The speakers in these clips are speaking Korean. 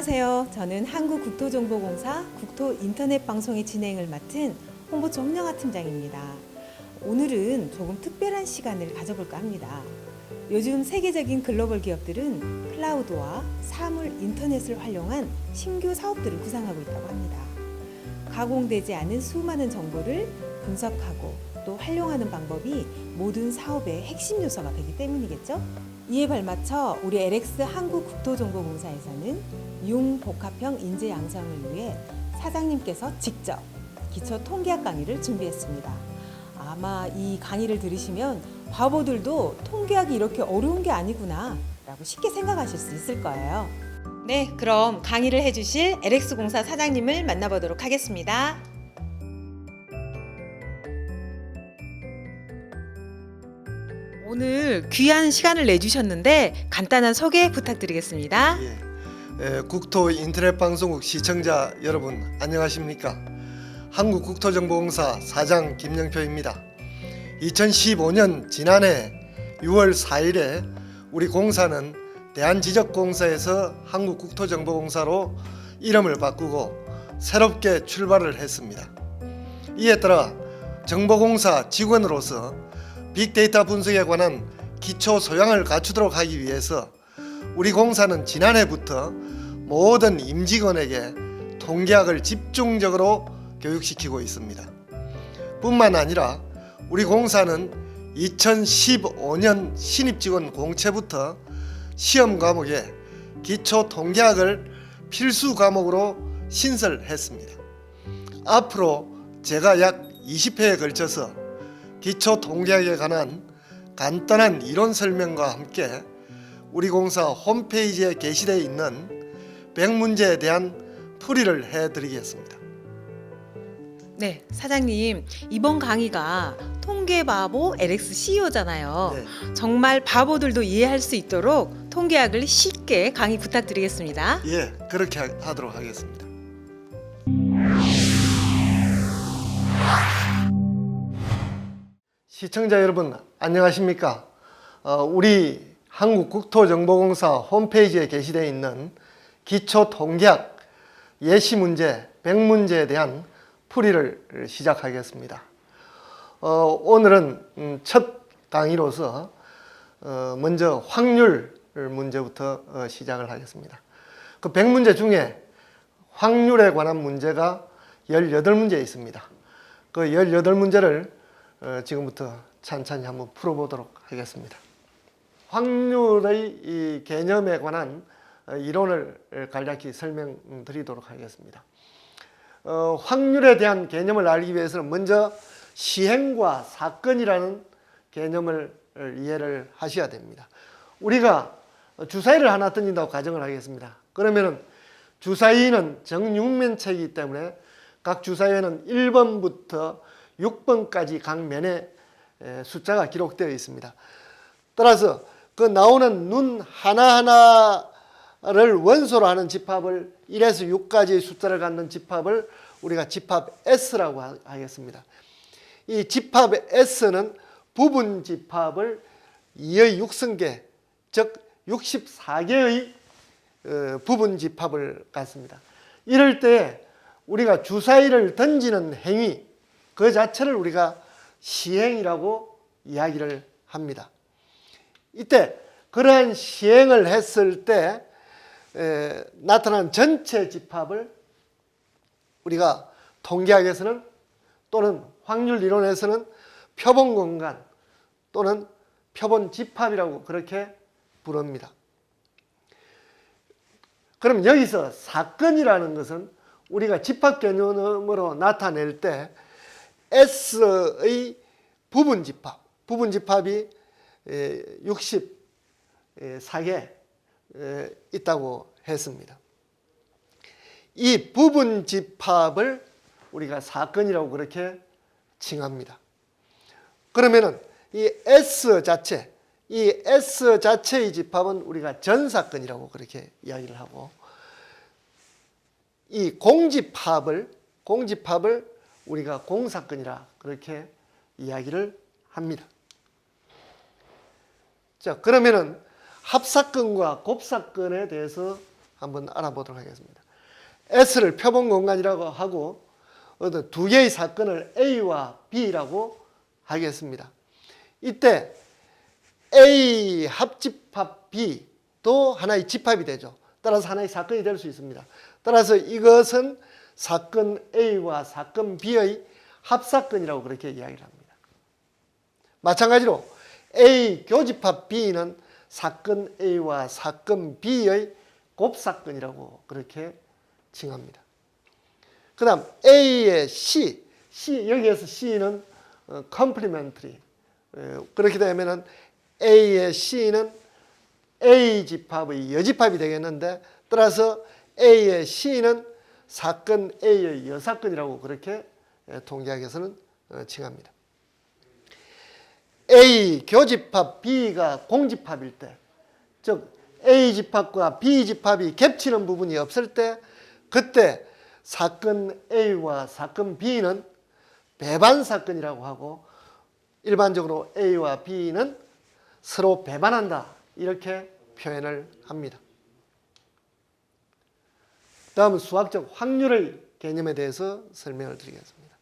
안녕하세요. 저는 한국국토정보공사 국토인터넷방송의 진행을 맡은 홍보 정영아 팀장입니다. 오늘은 조금 특별한 시간을 가져볼까 합니다. 요즘 세계적인 글로벌 기업들은 클라우드와 사물 인터넷을 활용한 신규 사업들을 구상하고 있다고 합니다. 가공되지 않은 수많은 정보를 분석하고 또 활용하는 방법이 모든 사업의 핵심 요소가 되기 때문이겠죠? 이에 발맞춰 우리 LX 한국국토정보공사에서는 융복합형 인재 양성을 위해 사장님께서 직접 기초 통계학 강의를 준비했습니다. 아마 이 강의를 들으시면 바보들도 통계학이 이렇게 어려운 게 아니구나 라고 쉽게 생각하실 수 있을 거예요. 네, 그럼 강의를 해주실 LX공사 사장님을 만나보도록 하겠습니다. 오늘 귀한 시간을 내주셨는데 간단한 소개 부탁드리겠습니다. 국토 인터넷 방송국 시청자 여러분 안녕하십니까? 한국국토정보공사 사장 김영표입니다. 2015년 지난해 6월 4일에 우리 공사는 대한지적공사에서 한국국토정보공사로 이름을 바꾸고 새롭게 출발을 했습니다. 이에 따라 정보공사 직원으로서 빅데이터 분석에 관한 기초 소양을 갖추도록 하기 위해서 우리 공사는 지난해부터 모든 임직원에게 통계학을 집중적으로 교육시키고 있습니다. 뿐만 아니라 우리 공사는 2015년 신입직원 공채부터 시험 과목에 기초 통계학을 필수 과목으로 신설했습니다. 앞으로 제가 약 20회에 걸쳐서 기초 통계학에 관한 간단한 이론 설명과 함께 우리 공사 홈페이지에 게시되어 있는 100문제에 대한 풀이를 해드리겠습니다. 네, 사장님 이번 강의가 통계바보 LX CEO잖아요. 네. 정말 바보들도 이해할 수 있도록 통계학을 쉽게 강의 부탁드리겠습니다. 예, 그렇게 하도록 하겠습니다. 시청자 여러분 안녕하십니까? 우리 한국국토정보공사 홈페이지에 게시되어 있는 기초 통계학 예시 문제 100문제에 대한 풀이를 시작하겠습니다. 오늘은 첫 강의로서 먼저 확률 문제부터 시작을 하겠습니다. 그 100문제 중에 확률에 관한 문제가 18문제 있습니다. 그 18문제를 지금부터 찬찬히 한번 풀어보도록 하겠습니다. 확률의 이 개념에 관한 이론을 간략히 설명드리도록 하겠습니다. 확률에 대한 개념을 알기 위해서는 먼저 시행과 사건이라는 개념을 이해를 하셔야 됩니다. 우리가 주사위를 하나 던진다고 가정을 하겠습니다. 그러면은 주사위는 정육면체이기 때문에 각 주사위에는 1번부터 6번까지 각 면에 숫자가 기록되어 있습니다. 따라서 그 나오는 눈 하나하나를 원소로 하는 집합을 1에서 6까지의 숫자를 갖는 집합을 우리가 집합 S라고 하겠습니다. 이 집합 S는 부분 집합을 2의 6승계, 즉 64개의 부분 집합을 갖습니다. 이럴 때 우리가 주사위를 던지는 행위 그 자체를 우리가 시행이라고 이야기를 합니다. 이때 그러한 시행을 했을 때 나타난 전체 집합을 우리가 통계학에서는 또는 확률 이론에서는 표본 공간 또는 표본 집합이라고 그렇게 부릅니다. 그럼 여기서 사건이라는 것은 우리가 집합 개념으로 나타낼 때 S의 부분 집합이 64개 있다고 했습니다. 이 부분 집합을 우리가 사건이라고 그렇게 칭합니다. 그러면은 이 S 자체의 집합은 우리가 전사건이라고 그렇게 이야기를 하고, 이 공집합을 우리가 공사건이라 그렇게 이야기를 합니다. 자, 그러면은 합사건과 곱사건에 대해서 한번 알아보도록 하겠습니다. S를 표본 공간이라고 하고 어떤 두 개의 사건을 A와 B라고 하겠습니다. 이때 A 합집합 B도 하나의 집합이 되죠. 따라서 하나의 사건이 될 수 있습니다. 따라서 이것은 사건 A와 사건 B의 합사건이라고 그렇게 이야기를 합니다. 마찬가지로 A 교집합 B는 사건 A와 사건 B의 곱사건이라고 그렇게 칭합니다. 그 다음 A의 C 여기에서 C는 complementary. 그렇게 되면 A의 C는 A 집합의 여집합이 되겠는데, 따라서 A의 C는 사건 A의 여사건이라고 그렇게 통계학에서는 칭합니다. A 교집합 B가 공집합일 때, 즉 A 집합과 B 집합이 겹치는 부분이 없을 때, 그때 사건 A와 사건 B는 배반 사건이라고 하고, 일반적으로 A와 B는 서로 배반한다, 이렇게 표현을 합니다. 다음은 수학적 확률의 개념에 대해서 설명을 드리겠습니다.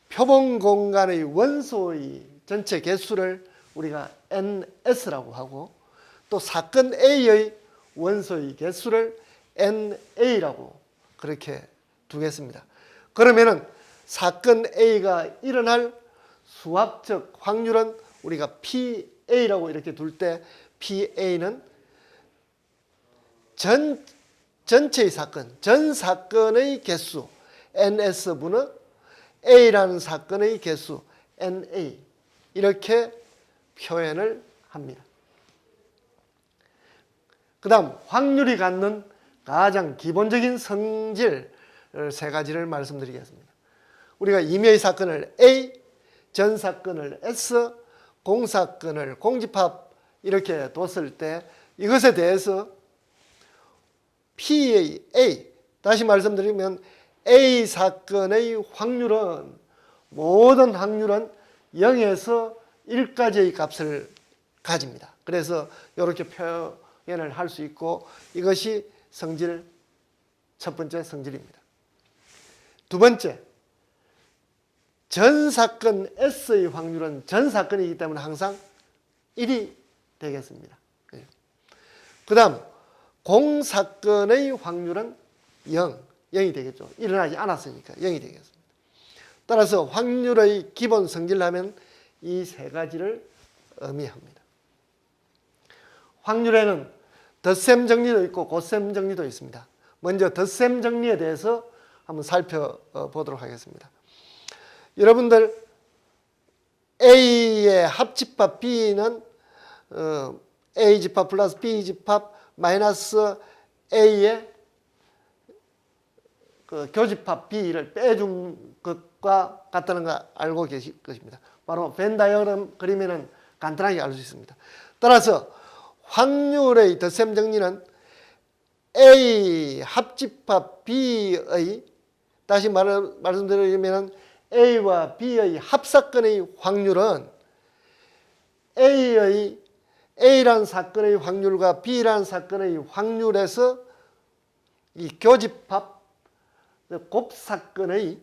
표본 공간의 원소의 전체 개수를 우리가 NS라고 하고, 또 사건 A의 원소의 개수를 NA라고 그렇게 두겠습니다. 그러면은 사건 A가 일어날 수학적 확률은 우리가 PA라고 이렇게 둘 때, PA는 전체의 사건, 전 사건의 개수 NS분의 A라는 사건의 개수 NA, 이렇게 표현을 합니다. 그 다음 확률이 갖는 가장 기본적인 성질 세 가지를 말씀드리겠습니다. 우리가 임의의 사건을 A, 전 사건을 S, 공사건을 공집합 이렇게 뒀을 때, 이것에 대해서 P의 A, 다시 말씀드리면 A 사건의 확률은, 모든 확률은 0에서 1까지의 값을 가집니다. 그래서 이렇게 표현을 할 수 있고, 이것이 성질, 첫 번째 성질입니다. 두 번째, 전 사건 S의 확률은 전 사건이기 때문에 항상 1이 되겠습니다. 그 다음 공사건의 확률은 0이 되겠죠. 일어나지 않았으니까 0이 되겠습니다. 따라서 확률의 기본 성질하면 이 세 가지를 의미합니다. 확률에는 덧셈 정리도 있고 곱셈 정리도 있습니다. 먼저 덧셈 정리에 대해서 한번 살펴보도록 하겠습니다. 여러분들 A의 합집합 B는 A 집합 플러스 B 집합 마이너스 A의 그 교집합 B를 빼준 것과 같다는 거 알고 계실 것입니다. 바로 벤 다이어그램 그리면은 간단하게 알 수 있습니다. 따라서 확률의 덧셈 정리는 A 합집합 B의, 다시 말씀드리면 A와 B의 합사건의 확률은 A라는 사건의 확률과 B라는 사건의 확률에서 이 교집합 곱사건의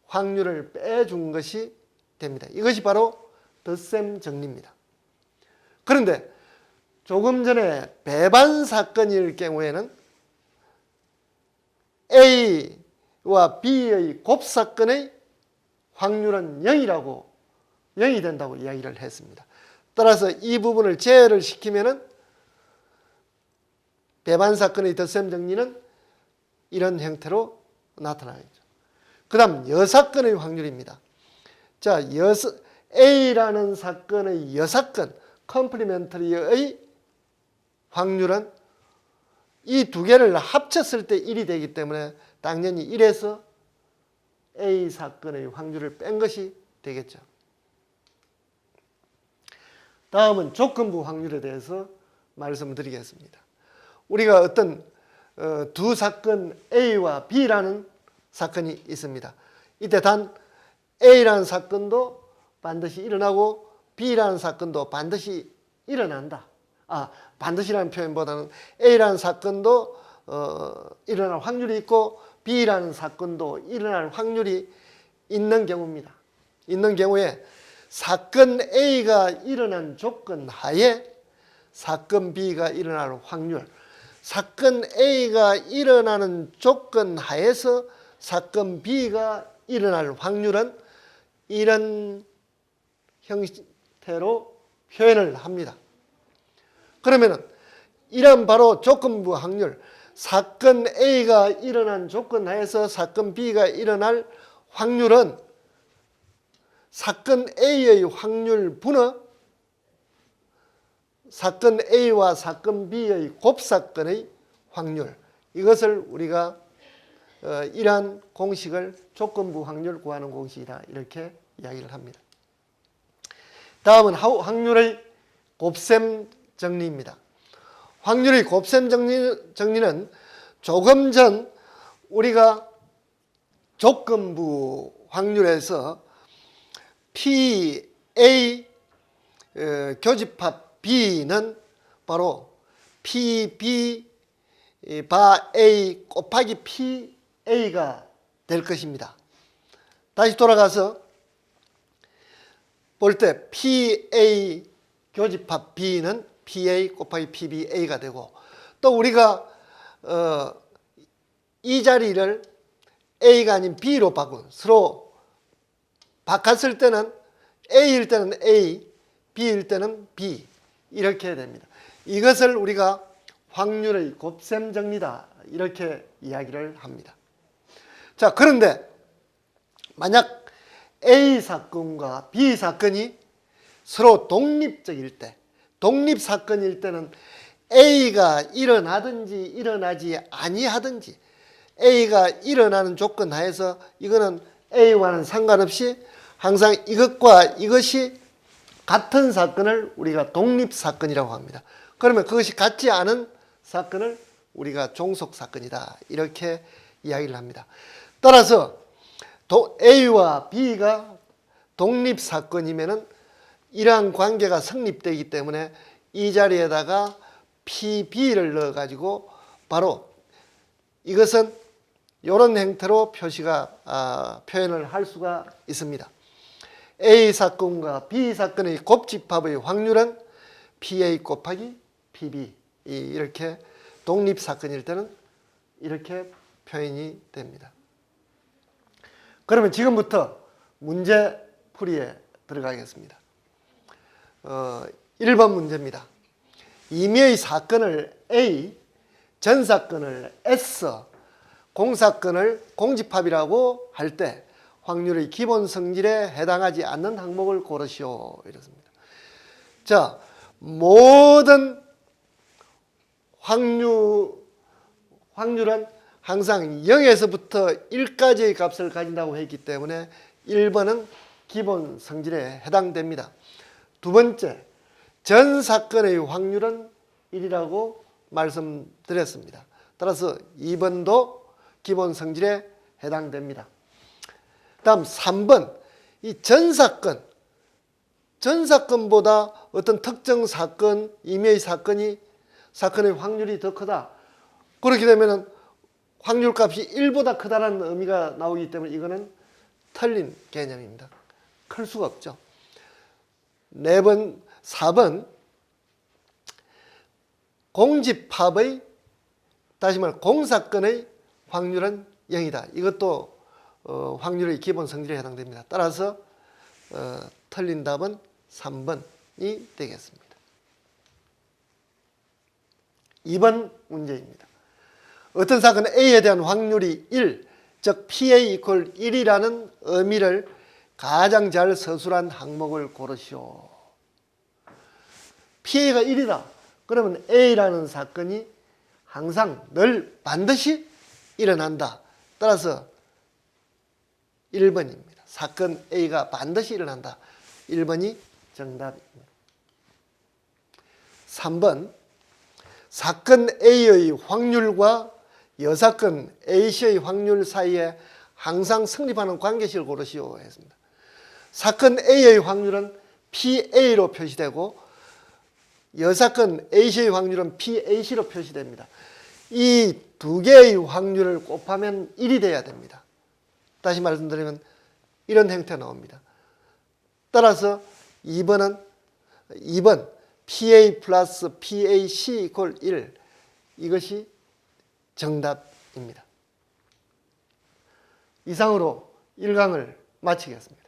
확률을 빼준 것이 됩니다. 이것이 바로 덧셈 정리입니다. 그런데 조금 전에 배반 사건일 경우에는 A와 B의 곱사건의 확률은 0이 된다고 이야기를 했습니다. 따라서 이 부분을 제외를 시키면은 배반 사건의 덧셈 정리는 이런 형태로 나타나겠죠. 그 다음 여사건의 확률입니다. 자, A라는 사건의 여사건, 컴플리멘터리의 확률은 이 두 개를 합쳤을 때 1이 되기 때문에 당연히 1에서 A 사건의 확률을 뺀 것이 되겠죠. 다음은 조건부 확률에 대해서 말씀드리겠습니다. 우리가 어떤 두 사건 A와 B라는 사건이 있습니다. 이때 단 A라는 사건도 반드시 일어나고 B라는 사건도 반드시 일어난다. 반드시라는 표현보다는 A라는 사건도 일어날 확률이 있고 B라는 사건도 일어날 확률이 있는 경우입니다. 있는 경우에 사건 A가 일어난 조건 하에 사건 B가 일어날 확률, 사건 A가 일어나는 조건 하에서 사건 B가 일어날 확률은 이런 형태로 표현을 합니다. 그러면은 이런 바로 조건부 확률, 사건 A가 일어난 조건 하에서 사건 B가 일어날 확률은 사건 A의 확률 분의 사건 A와 사건 B의 곱사건의 확률, 이것을 우리가 이러한 공식을 조건부 확률 구하는 공식이다 이렇게 이야기를 합니다. 다음은 확률의 곱셈 정리입니다. 확률의 곱셈 정리는 조금 전 우리가 조건부 확률에서 PA 교집합 B는 바로 PB 바 A 곱하기 PA가 될 것입니다. 다시 돌아가서 볼 때 PA 교집합 B는 PA 곱하기 PBA가 되고, 또 우리가 이 자리를 A가 아닌 B로 서로 바꿨을 때는 A일 때는 A, B일 때는 B 이렇게 됩니다. 이것을 우리가 확률의 곱셈 정리다 이렇게 이야기를 합니다. 자, 그런데 만약 A 사건과 B 사건이 서로 독립적일 때, 독립사건일 때는 A가 일어나든지 일어나지 아니하든지 A가 일어나는 조건 하에서 이거는 A와는 상관없이 항상 이것과 이것이 같은 사건을 우리가 독립사건이라고 합니다. 그러면 그것이 같지 않은 사건을 우리가 종속사건이다 이렇게 이야기를 합니다. 따라서 A와 B가 독립사건이면은 이러한 관계가 성립되기 때문에 이 자리에다가 PB를 넣어가지고 바로 이것은 이런 형태로 표현을 할 수가 있습니다. A 사건과 B 사건의 곱집합의 확률은 PA 곱하기 PB, 이렇게 독립사건일 때는 이렇게 표현이 됩니다. 그러면 지금부터 문제 풀이에 들어가겠습니다. 1번 문제입니다. 임의의 사건을 A, 전사건을 S, 공사건을 공집합이라고 할 때 확률의 기본 성질에 해당하지 않는 항목을 고르시오. 이렇습니다. 자, 모든 확률은 항상 0에서부터 1까지의 값을 가진다고 했기 때문에 1번은 기본 성질에 해당됩니다. 두 번째, 전 사건의 확률은 1이라고 말씀드렸습니다. 따라서 2번도 기본 성질에 해당됩니다. 다음 3번, 이 전사건보다 어떤 특정 사건, 임의의 사건의 확률이 더 크다. 그렇게 되면 확률값이 1보다 크다는 의미가 나오기 때문에 이거는 틀린 개념입니다. 클 수가 없죠. 4번, 공집합의, 다시 말해 공사건의 확률은 0이다. 이것도 확률의 기본 성질에 해당됩니다. 따라서 틀린 답은 3번이 되겠습니다. 2번 문제입니다. 어떤 사건은 A에 대한 확률이 1, 즉 PA 이퀄 1이라는 의미를 가장 잘 서술한 항목을 고르시오. PA가 1이다. 그러면 A라는 사건이 항상 늘 반드시 일어난다. 따라서 1번입니다. 사건 A가 반드시 일어난다. 1번이 정답입니다. 3번, 사건 A의 확률과 여사건 A씨의 확률 사이에 항상 성립하는 관계식을 고르시오 했습니다. 사건 A의 확률은 PA로 표시되고 여사건 A씨의 확률은 PAC로 표시됩니다. 이 두 개의 확률을 곱하면 1이 돼야 됩니다. 다시 말씀드리면 이런 형태가 나옵니다. 따라서 2번 PA 플러스 PAC 이퀄 1 이것이 정답입니다. 이상으로 1강을 마치겠습니다.